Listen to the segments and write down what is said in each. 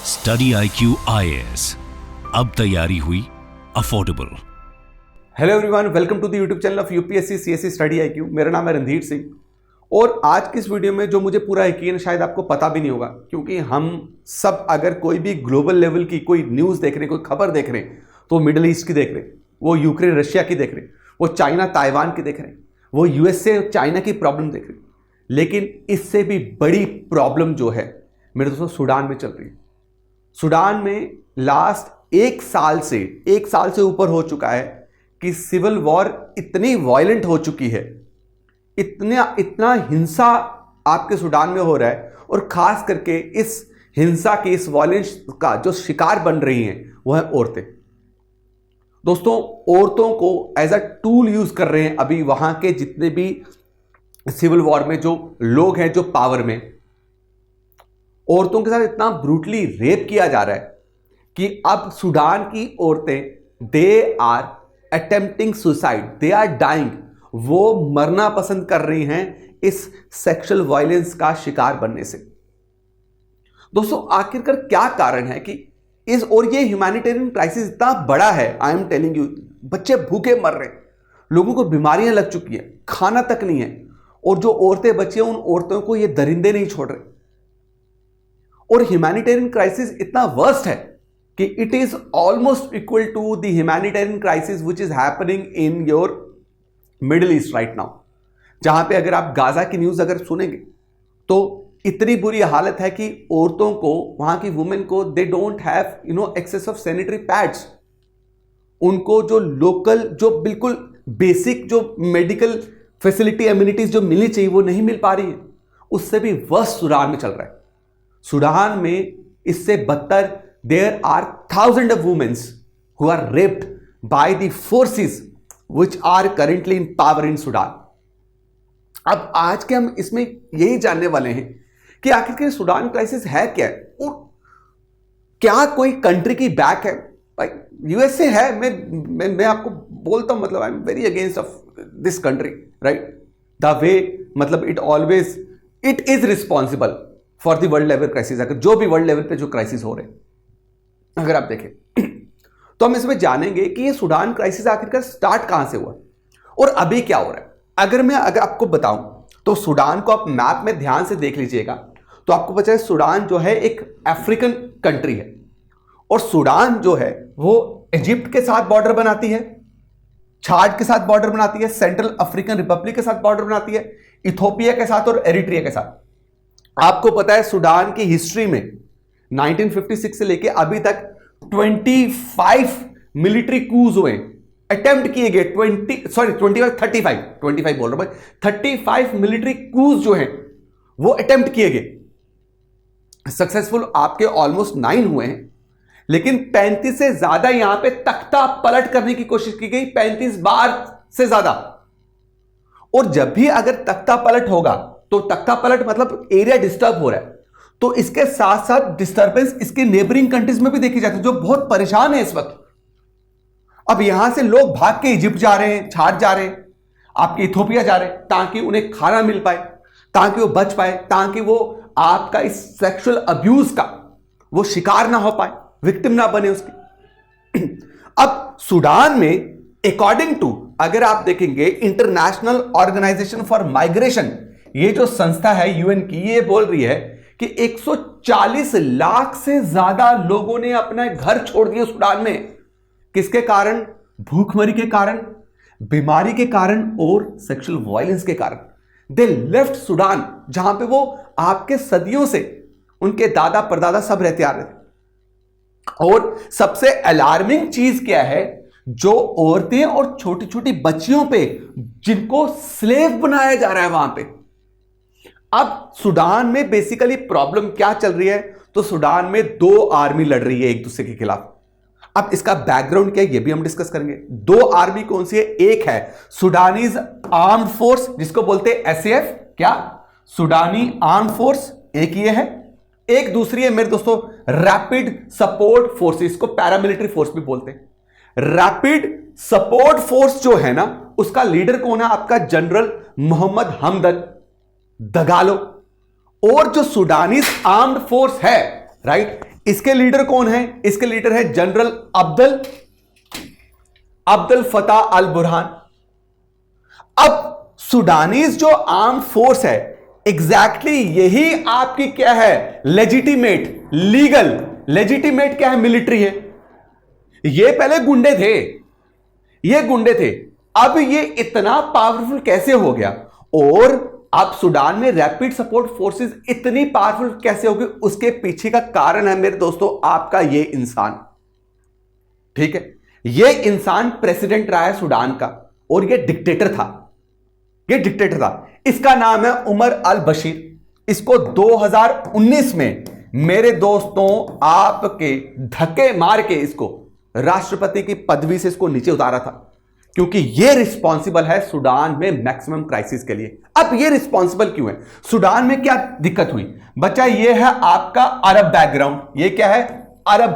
Study IQ IAS, अब तैयारी हुई affordable. Hello everyone, welcome to the YouTube channel of UPSC CSC study IQ। मेरा नाम है रणधीर सिंह और आज की इस वीडियो में जो मुझे पूरा यकीन शायद आपको पता भी नहीं होगा, क्योंकि हम सब अगर कोई भी ग्लोबल लेवल की कोई न्यूज़ देख रहे हैं, कोई खबर देख रहे हैं, तो मिडिल ईस्ट की देख रहे हैं, वो यूक्रेन रशिया की देख रहे हैं, वो चाइना ताइवान की देख रहे हैं, वो यूएसए चाइना की प्रॉब्लम देख रहे हैं। लेकिन इससे भी बड़ी प्रॉब्लम जो है मेरे दोस्तों सूडान में चल रही है। सूडान में लास्ट एक साल से ऊपर हो चुका है कि सिविल वॉर इतनी वायलेंट हो चुकी है, इतना हिंसा आपके सूडान में हो रहा है, और खास करके इस हिंसा की, इस वायलेंस का जो शिकार बन रही हैं वो है औरतें। दोस्तों, औरतों को एज अ टूल यूज कर रहे हैं अभी वहां के जितने भी सिविल वॉर में जो लोग हैं, जो पावर में, औरतों के साथ इतना ब्रूटली रेप किया जा रहा है कि अब सूडान की औरतें they are attempting suicide, they are dying, वो मरना पसंद कर रही हैं इस सेक्सुअल वायलेंस का शिकार बनने से। दोस्तों, आखिरकार क्या कारण है कि ये ह्यूमैनिटेरियन क्राइसिस इतना बड़ा है। आई एम टेलिंग यू, बच्चे भूखे मर रहे हैं, लोगों को बीमारियां लग चुकी हैं, खाना तक नहीं है, और जो औरतें बची हैं उन औरतों को ये दरिंदे नहीं छोड़ रहे। और ह्यूमैनिटेरियन क्राइसिस इतना वर्स्ट है कि it is almost equal to the humanitarian crisis which is happening in your Middle East right now, जहां पे अगर आप गाजा की न्यूज अगर सुनेंगे तो इतनी बुरी हालत है कि औरतों को, वहां की वुमेन को, they don't have access of sanitary pads. उनको जो लोकल, जो बिल्कुल बेसिक जो मेडिकल फैसिलिटी, एम्यूनिटीज जो मिलनी चाहिए वो नहीं मिल पा रही है। उससे भी वर्स्ट सूडान में चल रहा है। सूडान में इससे बदतर there are thousand of womens who are raped by the forces which are currently in power in Sudan. अब आज के हम इसमें यही जानने वाले हैं कि आखिर सूडान क्राइसिस है क्या है, और क्या कोई कंट्री की बैक है। भाई यूएसए है, मैं आपको बोलता हूं, मतलब I am very against of this country, right, the way, मतलब it is responsible for the world level crisis. अगर जो भी वर्ल्ड लेवल पे जो क्राइसिस हो रहे हैं, अगर आप देखें तो हम इसमें जानेंगे कि ये सूडान क्राइसिस आखिरकार स्टार्ट कहां से हुआ और अभी क्या हो रहा है। अगर आपको बताऊं तो सूडान को आप मैप में ध्यान से देख लीजिएगा तो आपको पता है सूडान जो है एक अफ्रीकन कंट्री है, और सूडान जो है वो इजिप्ट के साथ बॉर्डर बनाती है, छाड के साथ बॉर्डर बनाती है, सेंट्रल अफ्रीकन रिपब्लिक के साथ बॉर्डर बनाती है, इथोपिया के साथ और एरिट्रिया के साथ। आपको पता है सूडान की हिस्ट्री में 1956 से लेके अभी तक 25 मिलिट्री कूज हुए, अटेम्प्ट किए गए, 35 बोल रहा हूं, 35 मिलिट्री कूज जो हैं वो अटेम्प्ट किए गए। सक्सेसफुल आपके ऑलमोस्ट 9 हुए हैं, लेकिन 35 से ज्यादा यहां पे तख्ता पलट करने की कोशिश की गई, 35 बार से ज्यादा। और जब भी अगर तख्ता पलट होगा तो तख्ता पलट मतलब एरिया डिस्टर्ब हो रहा है, तो इसके साथ साथ डिस्टर्बेंस इसके नेबरिंग कंट्रीज में भी देखी जाती है, जो बहुत परेशान है इस वक्त। अब यहां से लोग भाग के इजिप्ट जा रहे हैं, छाड़ जा रहे हैं, आपके इथोपिया जा रहे हैं, ताकि उन्हें खाना मिल पाए, ताकि वो बच पाए, ताकि वो आपका इस सेक्सुअल अब्यूज का वो शिकार ना हो पाए, विक्टिम ना बने उसकी। अब सूडान में अकॉर्डिंग टू, अगर आप देखेंगे, इंटरनेशनल ऑर्गेनाइजेशन फॉर माइग्रेशन, ये जो संस्था है यूएन की, ये बोल रही है कि 140 लाख से ज्यादा लोगों ने अपना घर छोड़ दिया सूडान में। किसके कारण? भूखमरी के कारण, बीमारी के कारण और सेक्सुअल वायलेंस के कारण। दे लेफ्ट सूडान, जहां पे वो आपके सदियों से उनके दादा परदादा सब रहते आ रहे थे। और सबसे अलार्मिंग चीज क्या है, जो औरतें और छोटी छोटी बच्चियों पे जिनको स्लेव बनाया जा रहा है वहां पे। अब सूडान में बेसिकली प्रॉब्लम क्या चल रही है, तो सूडान में 2 आर्मी लड़ रही है एक दूसरे के खिलाफ। अब इसका बैकग्राउंड क्या है ये भी हम डिस्कस करेंगे। 2 आर्मी कौन सी है? एक है सुडानीज आर्म्ड फोर्स, जिसको बोलते हैं एसएएफ, क्या सुडानी आर्म्ड फोर्स, एक ये है। एक दूसरी है मेरे दोस्तों रैपिड सपोर्ट फोर्सेस, को पैरामिलिट्री फोर्स भी बोलते हैं। रैपिड सपोर्ट फोर्स जो है ना, उसका लीडर कौन है? आपका जनरल मोहम्मद हमदन दगालो। और जो सूडानीज आर्म्ड फोर्स है, राइट, इसके लीडर कौन है? इसके लीडर है जनरल अब्दुल फताह अल बुरहान। अब सुडानीज जो आर्म फोर्स है, एग्जैक्टली यही आपकी क्या है? लेजिटिमेट, लीगल लेजिटिमेट क्या है? मिलिट्री है। ये पहले गुंडे थे, ये गुंडे थे, अब ये इतना पावरफुल कैसे हो गया? और अब सुडान में रैपिड सपोर्ट फोर्सेस इतनी पावरफुल कैसे हो गई? उसके पीछे का कारण है मेरे दोस्तों आपका ये इंसान। ठीक है, ये इंसान प्रेसिडेंट रहा है सुडान का, और ये डिक्टेटर था, ये डिक्टेटर था। इसका नाम है उमर अल बशीर। इसको 2019 में मेरे दोस्तों आपके धक्के मार के इसको राष्ट्रपति की पदवी से इसको नीचे उतारा था, क्योंकि ये रिस्पॉन्सिबल है सुडान में मैक्सिमम क्राइसिस के लिए। अब ये रिस्पॉन्सिबल क्यों है? सुडान में क्या दिक्कत हुई बच्चा? ये है आपका अरब बैकग्राउंड, ये क्या है? अरब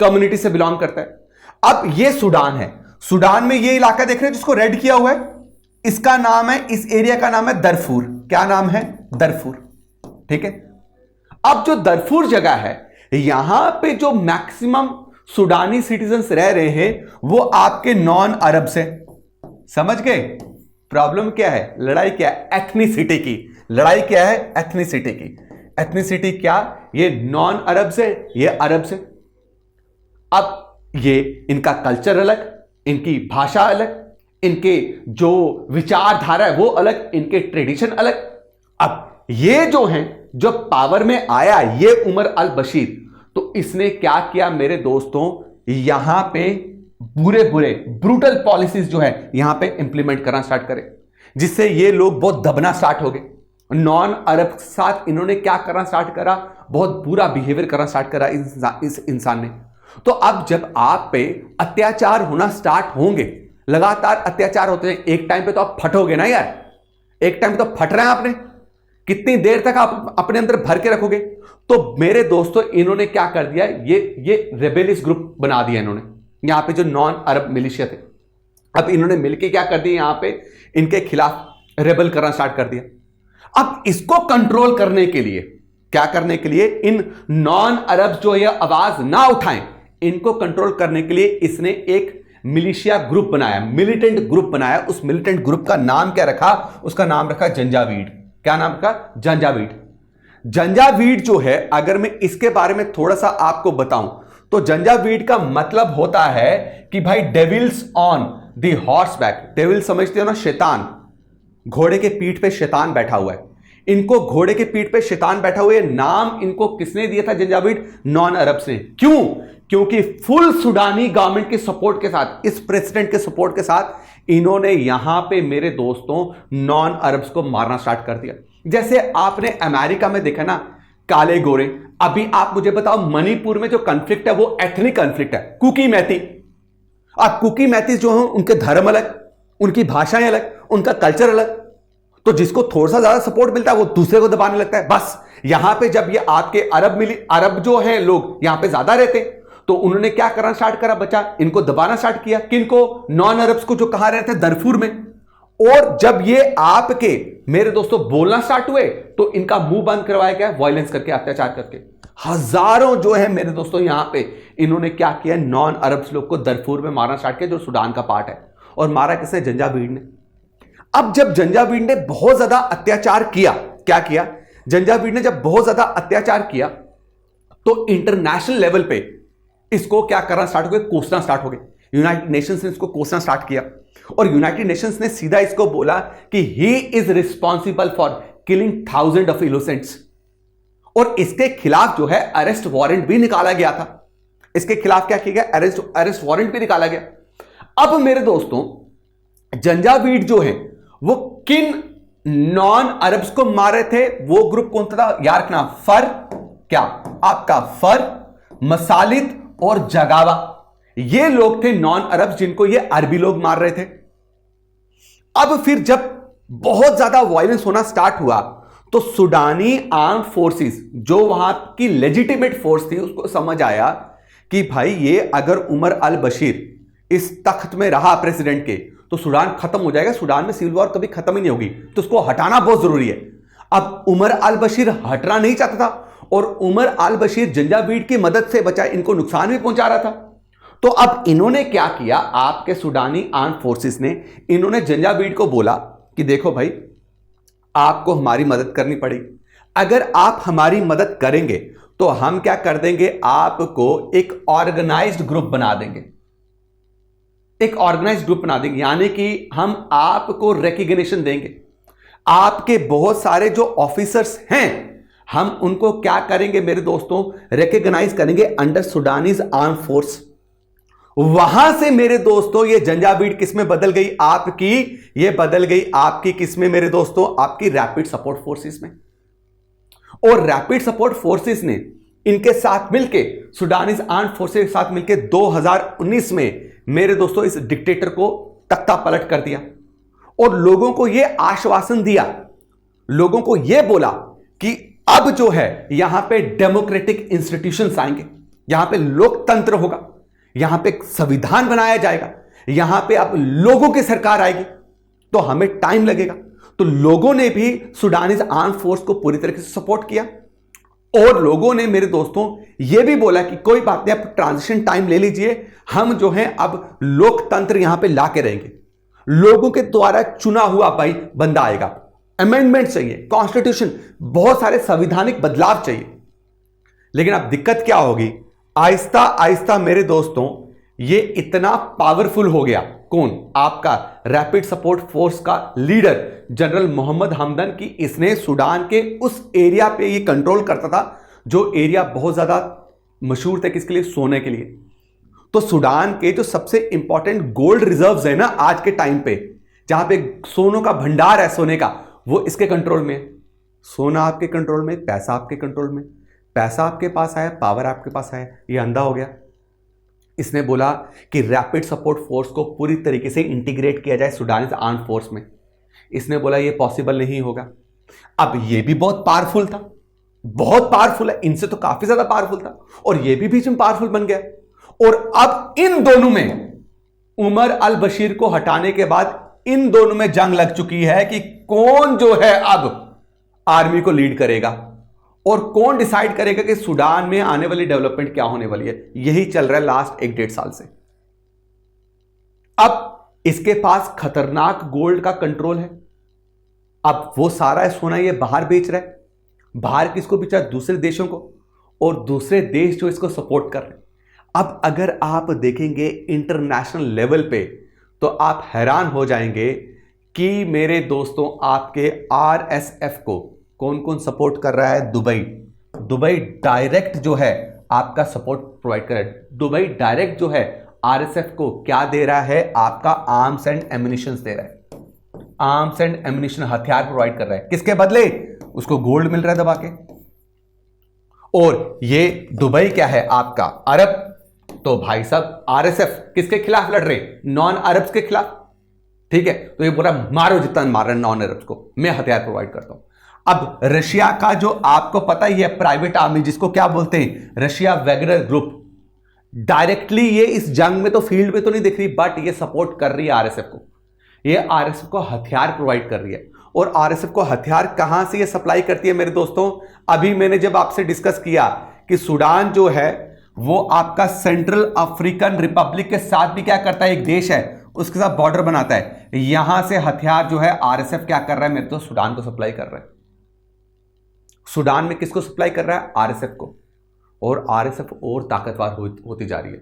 कम्युनिटी से बिलोंग करता है। अब ये सुडान है, सुडान में ये इलाका देख रहे हैं जिसको रेड किया हुआ है, इसका नाम है, इस एरिया का नाम है दरफूर। क्या नाम है? दरफूर। ठीक है, अब जो दरफूर जगह है, यहां पे जो मैक्सिमम सुडानी सिटीजन्स रह रहे हैं वो आपके नॉन अरब से। समझ गए? प्रॉब्लम क्या है? लड़ाई क्या है? एथनिसिटी की लड़ाई। क्या है? एथनिसिटी की। एथनिसिटी क्या? ये नॉन अरब से, ये अरब से। अब ये इनका कल्चर अलग, इनकी भाषा अलग, इनके जो विचारधारा है वो अलग, इनके ट्रेडिशन अलग। अब ये जो हैं, जो पावर में आया ये उमर अल बशीर, तो इसने क्या किया मेरे दोस्तों? यहां पे बुरे बुरे ब्रूटल पॉलिसीज जो है यहां पे इंप्लीमेंट करना स्टार्ट करे, जिससे ये लोग बहुत दबना स्टार्ट हो गए। नॉन अरब के साथ इन्होंने क्या करना स्टार्ट करा? बहुत बुरा बिहेवियर करना स्टार्ट करा इस इंसान ने। तो अब जब आप पे अत्याचार होना स्टार्ट होंगे, लगातार अत्याचार होते हैं, एक टाइम पे तो आप फटोगे ना यार। एक टाइम पे तो फट रहे हैं आपने, कितनी देर तक आप अपने अंदर भर के रखोगे? तो मेरे दोस्तों इन्होंने क्या कर दिया? ये रेबेलियस ग्रुप बना दिया इन्होंने, यहां पे जो नॉन अरब मिलिशिया थे। अब इन्होंने मिलके क्या कर दिया? यहां पे इनके खिलाफ रेबल करना स्टार्ट कर दिया। अब इसको कंट्रोल करने के लिए, क्या करने के लिए? इन नॉन अरब जो ये आवाज ना उठाएं, इनको कंट्रोल करने के लिए इसने एक मिलिशिया ग्रुप बनाया, मिलिटेंट ग्रुप बनाया। उस मिलिटेंट ग्रुप का नाम क्या रखा? उसका नाम रखा जंजावीड। क्या नाम रखा? जंजावीड। जंजावीड जो है, अगर मैं इसके बारे में थोड़ा सा आपको बताऊं तो जंजावीड का मतलब होता है कि भाई devils on the horse back. Devil समझते हो ना? शैतान, घोड़े के पीठ पे शैतान बैठा हुआ है। इनको घोड़े के पीठ पे शैतान बैठा हुआ है, नाम इनको किसने दिया था? जंजावीड नॉन अरब से। क्यों? क्योंकि फुल सुडानी गवर्नमेंट के सपोर्ट के साथ, इस प्रेसिडेंट के सपोर्ट के साथ इन्होंने यहां पे मेरे दोस्तों नॉन अरब्स को मारना स्टार्ट कर दिया। जैसे आपने अमेरिका में देखा ना, काले गोरे। अभी आप मुझे बताओ, मणिपुर में जो कॉन्फ्लिक्ट है वो एथनिक कॉन्फ्लिक्ट है, कुकी मैती। अब कुकी मैती जो है उनके धर्म अलग, उनकी भाषाएं अलग, उनका कल्चर अलग। तो जिसको थोड़ा सा ज्यादा सपोर्ट मिलता है वो दूसरे को दबाने लगता है। बस यहां पे जब ये आपके अरब जो है लोग यहां पे ज्यादा रहते हैं, तो उन्होंने क्या करना स्टार्ट करा बच्चा? इनको दबाना स्टार्ट किया। किनको? नॉन अरब्स को, जो कहां रहते हैं? दरफूर में। और जब ये आपके मेरे दोस्तों बोलना स्टार्ट हुए तो इनका मुंह बंद करवाया गया, वायलेंस करके, अत्याचार करके। हजारों जो है मेरे दोस्तों यहां पे इन्होंने क्या किया? नॉन अरब्स लोग को दरफूर में मारना स्टार्ट किया, जो सुडान का पार्ट है। और मारा किसने? जंजावीड ने। अब जब जंजावीड ने बहुत ज्यादा अत्याचार किया, क्या किया? जंजावीड ने जब बहुत ज्यादा अत्याचार किया तो इंटरनेशनल लेवल पे इसको क्या करना स्टार्ट हो गया? कोसना स्टार्ट हो गया। यूनाइटेड नेशंस ने इसको कोसना स्टार्ट किया, और यूनाइटेड नेशंस ने सीधा इसको बोला कि he is responsible for killing thousand of innocents. और इसके खिलाफ जो है अरेस्ट वारंट भी निकाला गया था। इसके खिलाफ क्या किया गया? अरेस्ट वारंट भी निकाला गया। अब मेरे दोस्तों जंजावीड जो है वो किन नॉन अरब्स को मार रहे थे? वो ग्रुप कौन था यार? ना फर, क्या आपका फर, मसालित और जगावा, ये लोग थे नॉन अरब जिनको ये अरबी लोग मार रहे थे। अब फिर जब बहुत ज्यादा वायलेंस होना स्टार्ट हुआ तो सुडानी आर्म फोर्सेस, जो वहां की लेजिटिमेट फोर्स थी, उसको समझ आया कि भाई ये अगर उमर अल बशीर इस तख्त में रहा प्रेसिडेंट के तो सुडान खत्म हो जाएगा, सुडान में सिविल वॉर कभी खत्म ही नहीं होगी, तो उसको हटाना बहुत जरूरी है। अब उमर अल बशीर हटना नहीं चाहता था, और उमर अल बशीर जंजावीड की मदद से बचा, इनको नुकसान भी पहुंचा रहा था। तो अब इन्होंने क्या किया, आपके सुडानी आर्म फोर्सेस ने, इन्होंने जंजावीड को बोला कि देखो भाई, आपको हमारी मदद करनी पड़ेगी। अगर आप हमारी मदद करेंगे तो हम क्या कर देंगे, आपको एक ऑर्गेनाइज्ड ग्रुप बना देंगे, एक ऑर्गेनाइज्ड ग्रुप बना देंगे, यानी कि हम आपको रिकॉग्निशन देंगे। आपके बहुत सारे जो ऑफिसर्स हैं, हम उनको क्या करेंगे मेरे दोस्तों, रिकॉग्नाइज करेंगे अंडर सुडानीज आर्म फोर्स। वहां से मेरे दोस्तों ये जंजावीड किस में बदल गई आपकी, ये बदल गई आपकी किस में मेरे दोस्तों, आपकी रैपिड सपोर्ट फोर्सेस में। और रैपिड सपोर्ट फोर्सेस ने इनके साथ मिलके, सुडानीज आर्म फोर्सेस के साथ मिलके 2019 में मेरे दोस्तों इस डिक्टेटर को तख्ता पलट कर दिया और लोगों को यह आश्वासन दिया, लोगों को यह बोला कि अब जो है यहां पे डेमोक्रेटिक इंस्टीट्यूशंस आएंगे, यहां पे लोकतंत्र होगा, यहां पे संविधान बनाया जाएगा, यहां पे अब लोगों की सरकार आएगी, तो हमें टाइम लगेगा। तो लोगों ने भी सुडानीज आर्म फोर्स को पूरी तरीके से सपोर्ट किया और लोगों ने मेरे दोस्तों यह भी बोला कि कोई बात नहीं, आप ट्रांजिशन टाइम ले लीजिए, हम जो है अब लोकतंत्र यहां पे लाके रहेंगे, लोगों के द्वारा चुना हुआ भाई बंदा आएगा, अमेंडमेंट चाहिए, कॉन्स्टिट्यूशन, बहुत सारे संवैधानिक बदलाव चाहिए। लेकिन अब दिक्कत क्या होगी, आहिस्ता आहिस्ता मेरे दोस्तों ये इतना पावरफुल हो गया, कौन, आपका रैपिड सपोर्ट फोर्स का लीडर जनरल मोहम्मद हमदन, की इसने सूडान के उस एरिया पे ये कंट्रोल करता था जो एरिया बहुत ज्यादा मशहूर थे किसके लिए, सोने के लिए। तो सूडान के जो सबसे इंपॉर्टेंट गोल्ड रिजर्व्स है ना आज के टाइम पे, जहां पे सोनों का भंडार है सोने का, वो इसके कंट्रोल में है। सोना आपके कंट्रोल में, पैसा आपके कंट्रोल में, पैसा आपके पास आया, पावर आपके पास आया, ये अंधा हो गया। इसने बोला कि रैपिड सपोर्ट फोर्स को पूरी तरीके से इंटीग्रेट किया जाए सुडानीज आर्म फोर्स में। इसने बोला ये पॉसिबल नहीं होगा। अब ये भी बहुत पावरफुल था, बहुत पावरफुल है, इनसे तो काफी ज्यादा पावरफुल था, और ये भी बीच में पावरफुल बन गया। और अब इन दोनों में, उमर अल बशीर को हटाने के बाद इन दोनों में जंग लग चुकी है कि कौन जो है अब आर्मी को लीड करेगा और कौन डिसाइड करेगा कि सूडान में आने वाली डेवलपमेंट क्या होने वाली है। यही चल रहा है लास्ट 1-1.5 साल से। अब इसके पास खतरनाक गोल्ड का कंट्रोल है, अब वो सारा सोना ये बाहर बेच रहा है। बाहर किसको बेच रहा है, दूसरे देशों को, और दूसरे देश जो इसको सपोर्ट कर रहे हैं। अब अगर आप देखेंगे इंटरनेशनल लेवल पे तो आप हैरान हो जाएंगे कि मेरे दोस्तों आपके आरएसएफ को कौन कौन सपोर्ट कर रहा है। दुबई डायरेक्ट जो है आपका सपोर्ट प्रोवाइड कर रहा है। दुबई डायरेक्ट जो है आरएसएफ को क्या दे रहा है, आपका आर्म्स एंड एम्युनिशन दे रहा है, आर्म्स एंड एम्युनिशन, हथियार प्रोवाइड कर रहा है। किसके बदले, उसको गोल्ड मिल रहा है दबा के। और ये दुबई क्या है आपका अरब, तो भाई साहब आरएसएफ किसके खिलाफ लड़ रहे, नॉन अरब्स के खिलाफ, ठीक है। तो ये पूरा मारो जितना मार रहे नॉन अरब्स को, मैं हथियार प्रोवाइड करता हूं। अब रशिया का जो आपको पता ही है प्राइवेट आर्मी, जिसको क्या बोलते हैं, रशिया वैगनर ग्रुप, डायरेक्टली ये इस जंग में तो फील्ड में तो नहीं दिख रही, बट ये सपोर्ट कर रही है आरएसएफ को। ये आरएसएफ को हथियार प्रोवाइड कर रही है। और आरएसएफ को हथियार कहां से ये सप्लाई करती है मेरे दोस्तों, अभी मैंने जब आपसे डिस्कस किया कि सूडान जो है वो आपका सेंट्रल अफ्रीकन रिपब्लिक के साथ भी क्या करता है, एक देश है उसके साथ बॉर्डर बनाता है। यहां से हथियार जो है आरएसएफ क्या कर रहा है मेरे दोस्त, सूडान को सप्लाई कर रहा है। सूडान में किसको सप्लाई कर रहा है, आरएसएफ को। और आरएसएफ और ताकतवर होती जा रही है।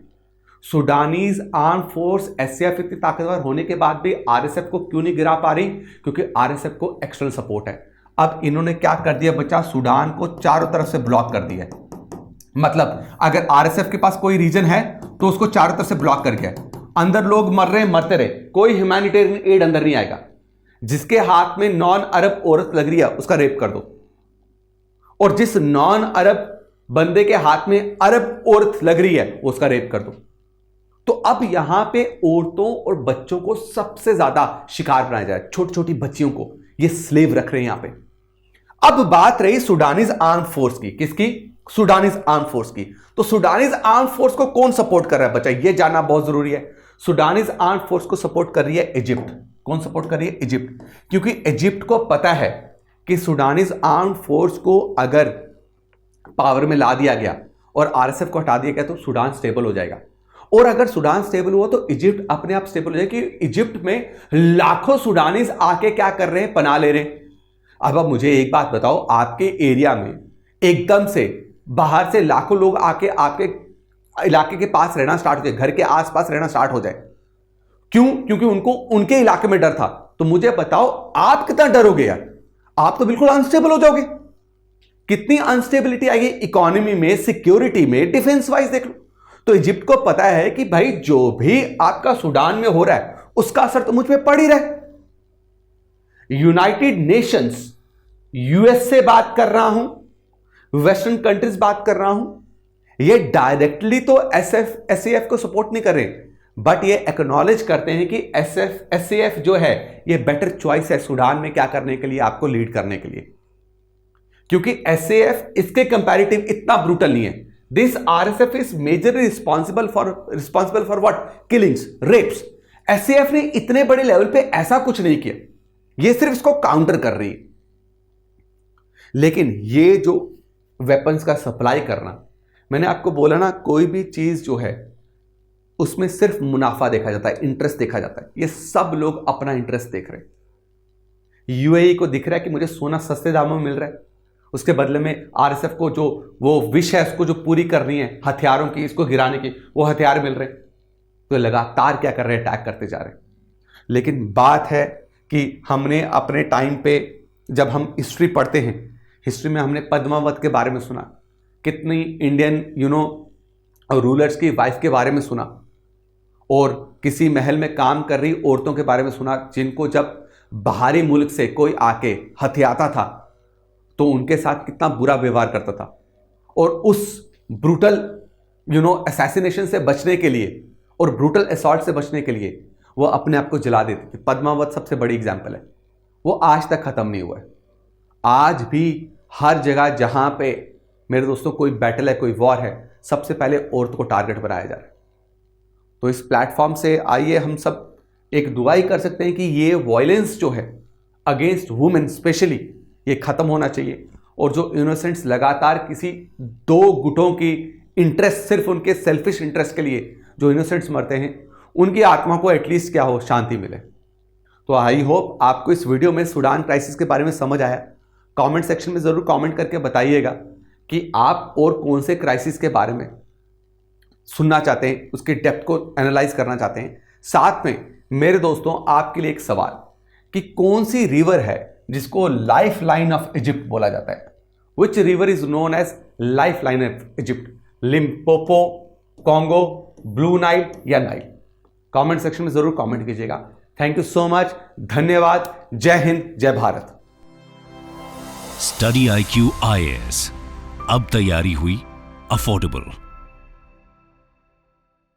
सूडानीज आर्म फोर्स एसएएफ इतनी ताकतवर होने के बाद भी आरएसएफ को क्यों नहीं गिरा पा रही, क्योंकि आरएसएफ को एक्सटर्नल सपोर्ट है। अब इन्होंने क्या कर दिया बच्चा, सूडान को चारों तरफ से ब्लॉक कर दिया है। मतलब अगर आरएसएफ के पास कोई रीजन है तो उसको चारों तरफ से ब्लॉक कर गया। अंदर लोग मर रहे हैं, मरते रहे, कोई ह्यूमैनिटेरियन एड अंदर नहीं आएगा। जिसके हाथ में नॉन अरब औरत लग रही है उसका रेप कर दो, और जिस नॉन अरब बंदे के हाथ में अरब औरत लग रही है उसका रेप कर दो। तो अब यहां पे औरतों और बच्चों को सबसे ज्यादा शिकार बनाया जा रहा है, छोटी छोटी बच्चियों को ये स्लेव रख रहे हैं यहां पे। अब बात रही सूडानीज आर्म फोर्स की, किसकी, सूडानीज आर्म फोर्स की। तो सूडानीज आर्म फोर्स को कौन सपोर्ट कर रहा है बच्चा, ये जानना बहुत जरूरी है। सूडानीज आर्म फोर्स को सपोर्ट कर रही है इजिप्ट। कौन सपोर्ट कर रही है, इजिप्ट। क्योंकि इजिप्ट को पता है कि सूडानीज आर्म फोर्स को अगर पावर में ला दिया गया और आरएसएफ को हटा दिया गया तो सूडान स्टेबल हो जाएगा। और अगर सूडान स्टेबल हुआ तो इजिप्ट अपने आप स्टेबल हो जाएगा, कि इजिप्ट में लाखों सूडानीज आके क्या कर रहे हैं, पनाह ले रहे हैं। अब मुझे एक बात बताओ, आपके एरिया में एकदम से बाहर से लाखों लोग आके आपके इलाके के पास रहना स्टार्ट हो जाए, घर के आसपास रहना स्टार्ट हो जाए, क्यों? क्योंकि उनको उनके इलाके में डर था। तो मुझे बताओ आप कितना डरोगे यार? आप तो बिल्कुल अनस्टेबल हो जाओगे। कितनी अनस्टेबिलिटी आएगी इकोनॉमी में, सिक्योरिटी में, डिफेंस वाइज देख लो। तो इजिप्ट को पता है कि भाई जो भी आपका सूडान में हो रहा है उसका असर तो मुझ पे पड़ ही रहा है। यूनाइटेड नेशंस, यूएस से बात कर रहा हूं, वेस्टर्न कंट्रीज बात कर रहा हूं, ये डायरेक्टली तो एसएएफ को सपोर्ट नहीं कर रहे, बट ये एक्नॉलेज करते हैं कि एसएएफ जो है ये बेटर चॉइस है सूडान में क्या करने के लिए, आपको लीड करने के लिए, क्योंकि एसएएफ इसके कंपैरेटिव इतना ब्रूटल नहीं है। This RSF is majorly responsible for what? Killings, rapes. SAF ने इतने बड़े लेवल पे ऐसा कुछ नहीं किया, ये सिर्फ इसको काउंटर कर रही है। लेकिन ये जो वेपन्स का सप्लाई करना, मैंने आपको बोला ना, कोई भी चीज जो है उसमें सिर्फ मुनाफा देखा जाता है, इंटरेस्ट देखा जाता है। ये सब लोग अपना इंटरेस्ट देख रहे हैं। यूएई को दिख रहा है कि मुझे सोना सस्ते दामों में मिल रहा है, उसके बदले में आरएसएफ को जो वो विश है उसको जो पूरी करनी है हथियारों की, इसको गिराने की, वो हथियार मिल रहे हैं। तो लगातार क्या कर रहे हैं? अटैक करते जा रहे हैं। लेकिन बात है कि हमने अपने टाइम पे जब हम हिस्ट्री पढ़ते हैं, हिस्ट्री में हमने पद्मावत के बारे में सुना, कितनी इंडियन रूलर्स की वाइफ के बारे में सुना, और किसी महल में काम कर रही औरतों के बारे में सुना, जिनको जब बाहरी मुल्क से कोई आके हथियाता था तो उनके साथ कितना बुरा व्यवहार करता था। और उस ब्रूटल असैसिनेशन से बचने के लिए और ब्रूटल असॉल्ट से बचने के लिए वो अपने आप को जला देती थी। पद्मावत सबसे बड़ी एग्जाम्पल है। वो आज तक खत्म नहीं हुआ है। आज भी हर जगह जहां पे मेरे दोस्तों कोई बैटल है, कोई वॉर है, सबसे पहले औरत को टारगेट बनाया जा रहा है। तो इस प्लेटफॉर्म से आइए हम सब एक दुआ ही कर सकते हैं कि ये वायलेंस जो है अगेंस्ट वुमेन स्पेशली, ये खत्म होना चाहिए। और जो इनोसेंट्स लगातार किसी दो गुटों की इंटरेस्ट, सिर्फ उनके सेल्फिश इंटरेस्ट के लिए जो इनोसेंट्स मरते हैं, उनकी आत्मा को एटलीस्ट क्या हो, शांति मिले। तो आई होप आपको इस वीडियो में सूडान क्राइसिस के बारे में समझ आया। कमेंट सेक्शन में ज़रूर कमेंट करके बताइएगा कि आप और कौन से क्राइसिस के बारे में सुनना चाहते हैं, उसके डेप्थ को एनालाइज करना चाहते हैं। साथ में मेरे दोस्तों आपके लिए एक सवाल कि कौन सी रिवर है जिसको लाइफ लाइन ऑफ इजिप्ट बोला जाता है? Which river is known as life line of Egypt? Limpopo, Congo, Blue Nile या नाइल? कमेंट सेक्शन में जरूर कमेंट कीजिएगा। थैंक यू सो मच, धन्यवाद, जय हिंद, जय भारत। स्टडी IQ IAS, अब तैयारी हुई अफोर्डेबल।